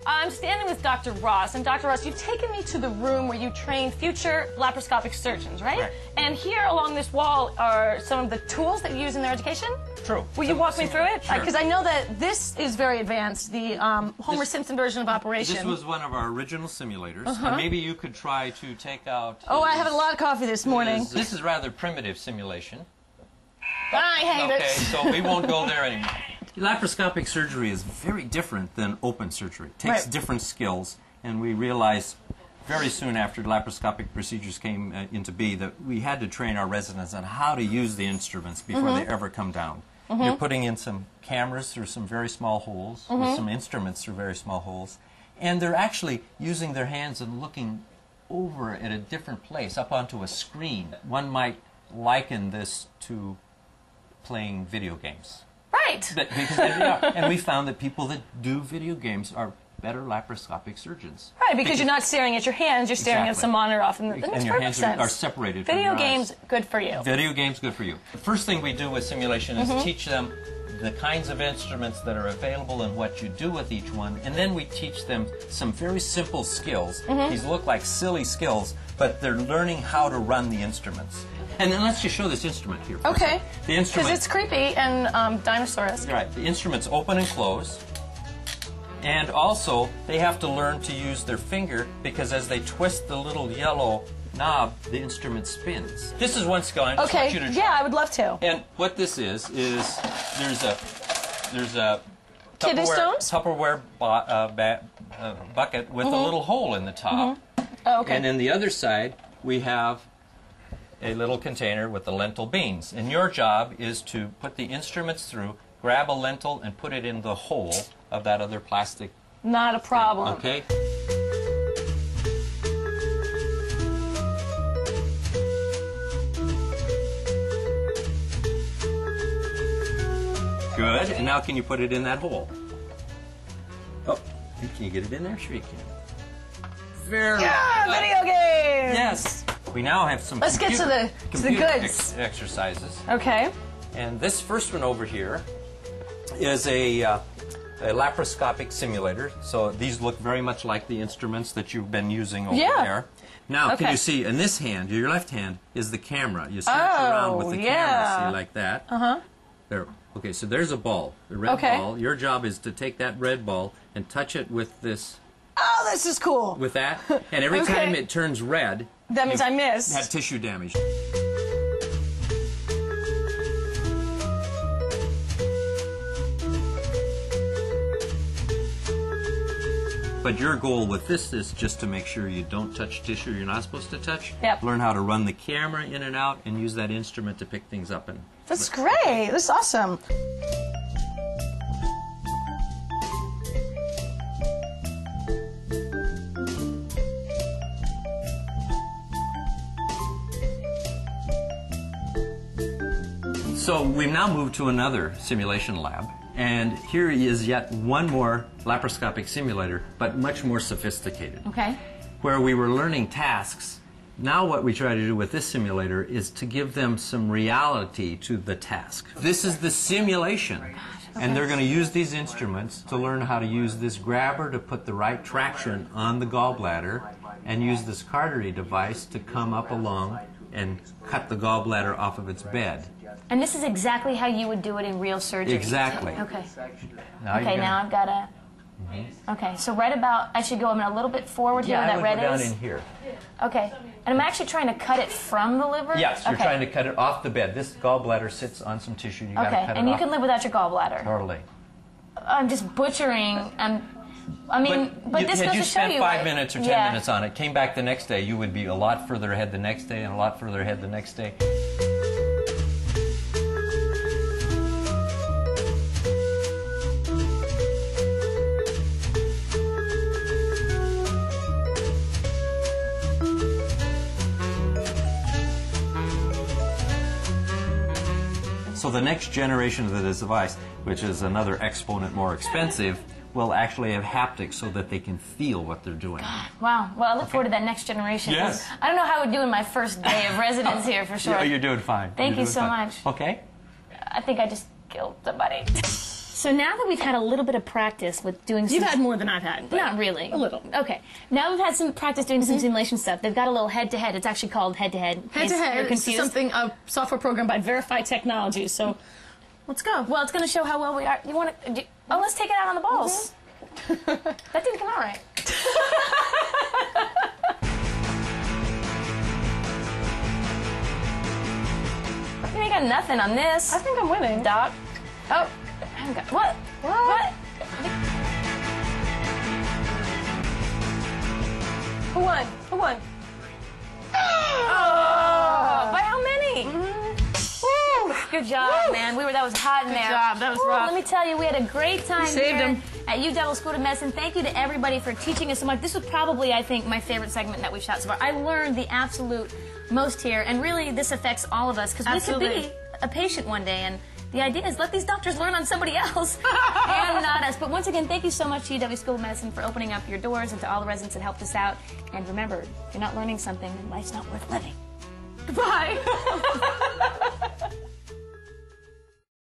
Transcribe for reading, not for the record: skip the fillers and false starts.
I'm standing with Dr. Ross, and Dr. Ross, you've taken me to the room where you train future laparoscopic surgeons, right? Right. And here along this wall are some of the tools that you use in their education? True. Will you walk me through it? Sure. Because I know that this is very advanced, the Homer Simpson version of operation. This was one of our original simulators. And maybe you could try to take out... Oh, I had a lot of coffee this morning. This is rather primitive simulation. I hate it. Okay, so we won't go there anymore. Laparoscopic surgery is very different than open surgery. It takes different skills, and we realized very soon after laparoscopic procedures came into being that we had to train our residents on how to use the instruments before they ever come down. You're putting in some cameras through some very small holes, with some instruments through very small holes, and they're actually using their hands and looking over at a different place, up onto a screen. One might liken this to playing video games. Right. Because they are. And we found that people that do video games are better laparoscopic surgeons. Right, because you're not staring at your hands, you're staring at some monitor off. And and your hands are separated from Video your games, eyes. good for you. Video games, good for you. The first thing we do with simulation is teach them the kinds of instruments that are available and what you do with each one. And then we teach them some very simple skills. These look like silly skills, but they're learning how to run the instruments. And then let's just show this instrument here. Okay. The instrument. Because it's creepy and dinosaur-esque. Right. The instruments open and close. And also, they have to learn to use their finger because as they twist the little yellow knob, the instrument spins. This is one skill I just want you to try. Yeah, I would love to. And what this is there's a Kidney stones? Tupperware bucket with a little hole in the top. Oh, okay. And then the other side, we have a little container with the lentil beans. And your job is to put the instruments through, grab a lentil, and put it in the hole of that other plastic. Not a problem. Okay? Good. And now can you put it in that hole? Oh, can you get it in there? Sure you can. Very good. Video games! Yes. We now have some Let's get to the goods. Exercises. Okay. And this first one over here is a laparoscopic simulator. So these look very much like the instruments that you've been using over there. Now, can you see, in this hand, your left hand, is the camera. You search around with the camera, see, like that. There. Okay, so there's a ball, the red ball. Your job is to take that red ball and touch it with this. Oh, this is cool. With that. And every time it turns red, that means I missed. Have tissue damage. But your goal with this is just to make sure you don't touch tissue you're not supposed to touch. Yep. Learn how to run the camera in and out and use that instrument to pick things up. That's great. This is awesome. So we've now moved to another simulation lab. And here is yet one more laparoscopic simulator, but much more sophisticated. Okay. Where we were learning tasks. Now what we try to do with this simulator is to give them some reality to the task. This is the simulation. And they're going to use these instruments to learn how to use this grabber to put the right traction on the gallbladder and use this cautery device to come up along and cut the gallbladder off of its bed. And this is exactly how you would do it in real surgery? Exactly. Okay. Now I've got to... Okay, so right about... I should go a little bit forward here where that red is? Yeah, I would go down in here. Okay. And I'm actually trying to cut it from the liver? Yes, you're trying to cut it off the bed. This gallbladder sits on some tissue. You got to cut it off. And you can live without your gallbladder? Totally. I'm just butchering... but this goes to show you... Had you spent 5 minutes or 10 minutes on it, came back the next day, you would be a lot further ahead the next day and a lot further ahead the next day. So the next generation of this device, which is another exponent more expensive, will actually have haptics so that they can feel what they're doing. Wow. Well, I look forward to that next generation. Yes. I don't know how I would do in my first day of residence here, for sure. Yeah, you're doing fine. Thank you so much. Okay. I think I just killed somebody. So now that we've had a little bit of practice with doing some... You've had more than I've had. But Not really. A little. Okay. Now we've had some practice doing some simulation stuff. They've got a little head-to-head. It's actually called head-to-head. Head-to-head is something, a software program by Verify Technologies. So let's go. Well, it's going to show how well we are. You want to... Oh, let's take it out on the balls. That didn't come out right. You ain't got nothing on this. I think I'm winning. Doc. Oh, I haven't got... What? What? Who won? Who won? Oh, by how many? Good job, man. That was hot in there. Good job. That was rough. Let me tell you, we had a great time saved here him. at UW School of Medicine. Thank you to everybody for teaching us so much. This was probably, I think, my favorite segment that we've shot so far. I learned the absolute most here, and really this affects all of us because we could be a patient one day, and the idea is let these doctors learn on somebody else and not us. But once again, thank you so much to UW School of Medicine for opening up your doors and to all the residents that helped us out. And remember, if you're not learning something, life's not worth living. Goodbye.